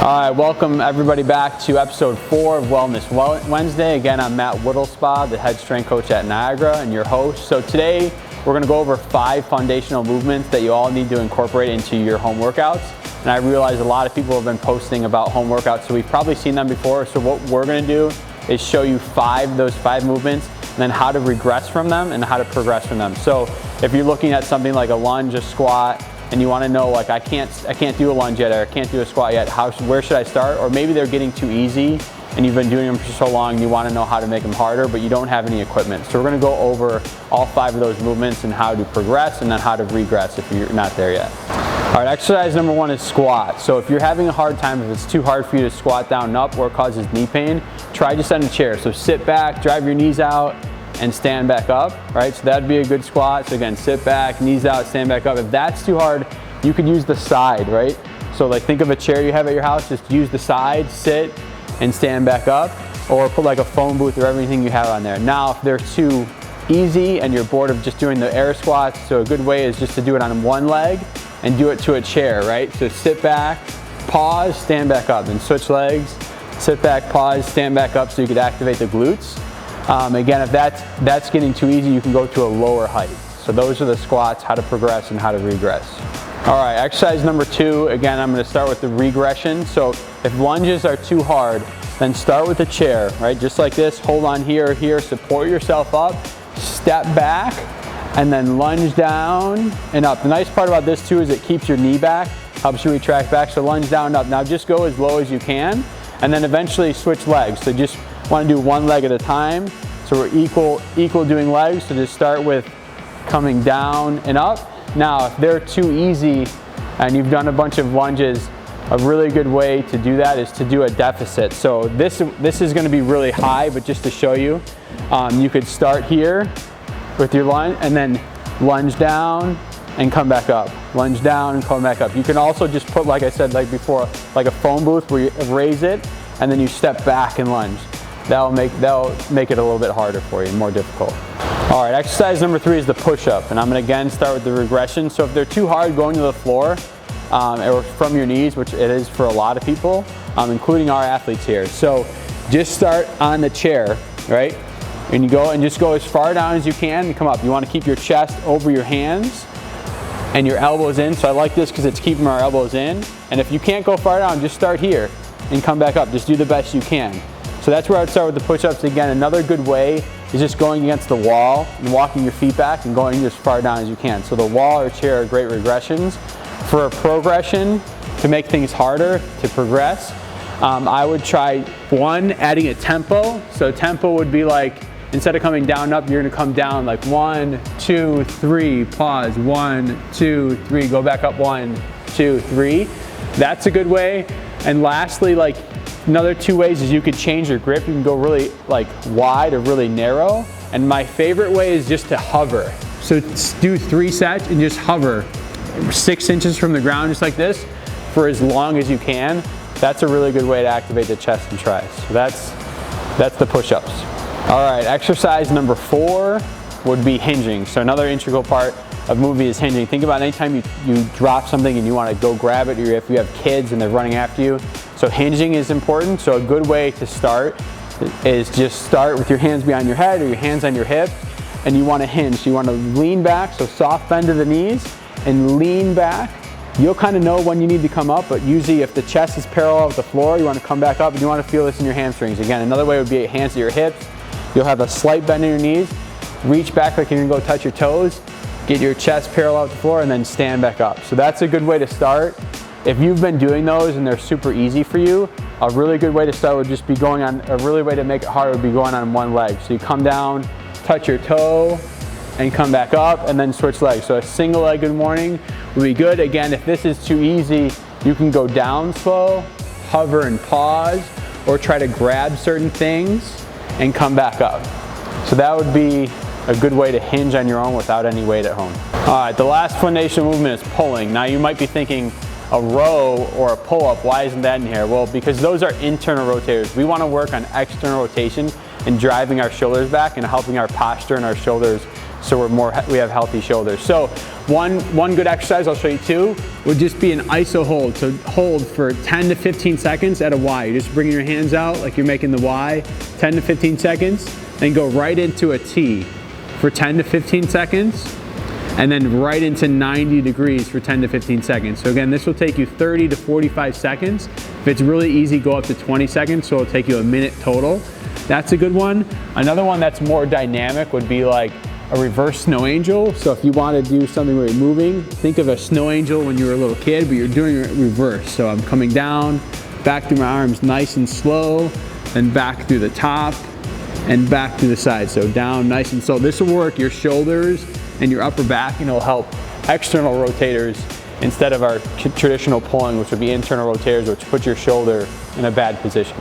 All right, welcome everybody back to episode 4 of Wellness Wednesday. Again, I'm Matt Wietlispach, the head strength coach at Niagara and your host. So today we're gonna go over 5 foundational movements that you all need to incorporate into your home workouts. And I realize a lot of people have been posting about home workouts, so we've probably seen them before. So what we're gonna do is show you those five movements, and then how to regress from them and how to progress from them. So if you're looking at something like a lunge, a squat, and you want to know, like, I can't do a lunge yet, or I can't do a squat yet, where should I start? Or maybe they're getting too easy and you've been doing them for so long and you want to know how to make them harder, but you don't have any equipment. So we're going to go over all 5 of those movements and how to progress and then how to regress if you're not there yet. All right, exercise number 1 is squat. So if you're having a hard time, if it's too hard for you to squat down and up or it causes knee pain, try just on a chair. So sit back, drive your knees out, and stand back up, right? So that'd be a good squat. So again, sit back, knees out, stand back up. If that's too hard, you could use the side, right? So like think of a chair you have at your house, just use the side, sit, and stand back up, or put like a phone booth or everything you have on there. Now, if they're too easy and you're bored of just doing the air squats, so a good way is just to do it on one leg and do it to a chair, right? So sit back, pause, stand back up, and switch legs, sit back, pause, stand back up so you could activate the glutes. Again, if that's getting too easy, you can go to a lower height. So those are the squats, how to progress and how to regress. All right, exercise number 2, again, I'm gonna start with the regression. So if lunges are too hard, then start with a chair, right? Just like this, hold on here, support yourself up, step back, and then lunge down and up. The nice part about this too is it keeps your knee back, helps you retract back, so lunge down and up. Now just go as low as you can, and then eventually switch legs. So just want to do one leg at a time. So we're equal doing legs, so just start with coming down and up. Now, if they're too easy and you've done a bunch of lunges, a really good way to do that is to do a deficit. So this is going to be really high, but just to show you, you could start here with your lunge and then lunge down and come back up. Lunge down and come back up. You can also just put, like I said, like before, like a phone booth where you raise it and then you step back and lunge. That'll make it a little bit harder for you, more difficult. All right, exercise number 3 is the push-up, and I'm gonna again start with the regression. So if they're too hard going to the floor or from your knees, which it is for a lot of people, including our athletes here. So just start on the chair, right? And you go and just go as far down as you can and come up. You wanna keep your chest over your hands and your elbows in. So I like this because it's keeping our elbows in. And if you can't go far down, just start here and come back up. Just do the best you can. So that's where I would start with the push-ups. Again, another good way is just going against the wall and walking your feet back and going as far down as you can. So the wall or chair are great regressions. For a progression, to make things harder, to progress, I would try 1, adding a tempo. So tempo would be like, instead of coming down up, you're gonna come down like 1, 2, 3, pause, 1, 2, 3, go back up 1, 2, 3. That's a good way. And lastly, like, another 2 ways is you could change your grip. You can go really like wide or really narrow. And my favorite way is just to hover. So do 3 sets and just hover 6 inches from the ground, just like this, for as long as you can. That's a really good way to activate the chest and tris. So that's the push-ups. All right, exercise number 4 would be hinging. So another integral part of movement is hinging. Think about anytime you drop something and you want to go grab it, or if you have kids and they're running after you. So hinging is important. So a good way to start is just start with your hands behind your head or your hands on your hip, and you want to hinge. So you want to lean back, so soft bend to the knees and lean back. You'll kind of know when you need to come up, but usually if the chest is parallel with the floor, you want to come back up and you want to feel this in your hamstrings. Again, another way would be hands to your hips. You'll have a slight bend in your knees, reach back like you're going to go touch your toes, get your chest parallel with the floor, and then stand back up. So that's a good way to start. If you've been doing those and they're super easy for you, a really good way to start would just be going on, a really way to make it harder would be going on one leg. So you come down, touch your toe, and come back up, and then switch legs. So a single leg good morning would be good. Again, if this is too easy, you can go down slow, hover and pause, or try to grab certain things and come back up. So that would be a good way to hinge on your own without any weight at home. All right, the last foundational movement is pulling. Now you might be thinking, a row or a pull-up, why isn't that in here? Well, because those are internal rotators. We want to work on external rotation and driving our shoulders back and helping our posture and our shoulders so we have healthy shoulders. So one good exercise, I'll show you 2, would just be an iso hold. So hold for 10 to 15 seconds at a Y. You're just bringing your hands out like you're making the Y, 10 to 15 seconds, then go right into a T for 10 to 15 seconds, and then right into 90 degrees for 10 to 15 seconds. So again, this will take you 30 to 45 seconds. If it's really easy, go up to 20 seconds, so it'll take you a minute total. That's a good one. Another one that's more dynamic would be like a reverse snow angel. So if you want to do something where you're moving, think of a snow angel when you were a little kid, but you're doing it reverse. So I'm coming down, back through my arms nice and slow, then back through the top, and back through the side. So down nice and slow. This will work your shoulders and your upper back, and it'll help external rotators instead of our traditional pulling, which would be internal rotators, which put your shoulder in a bad position.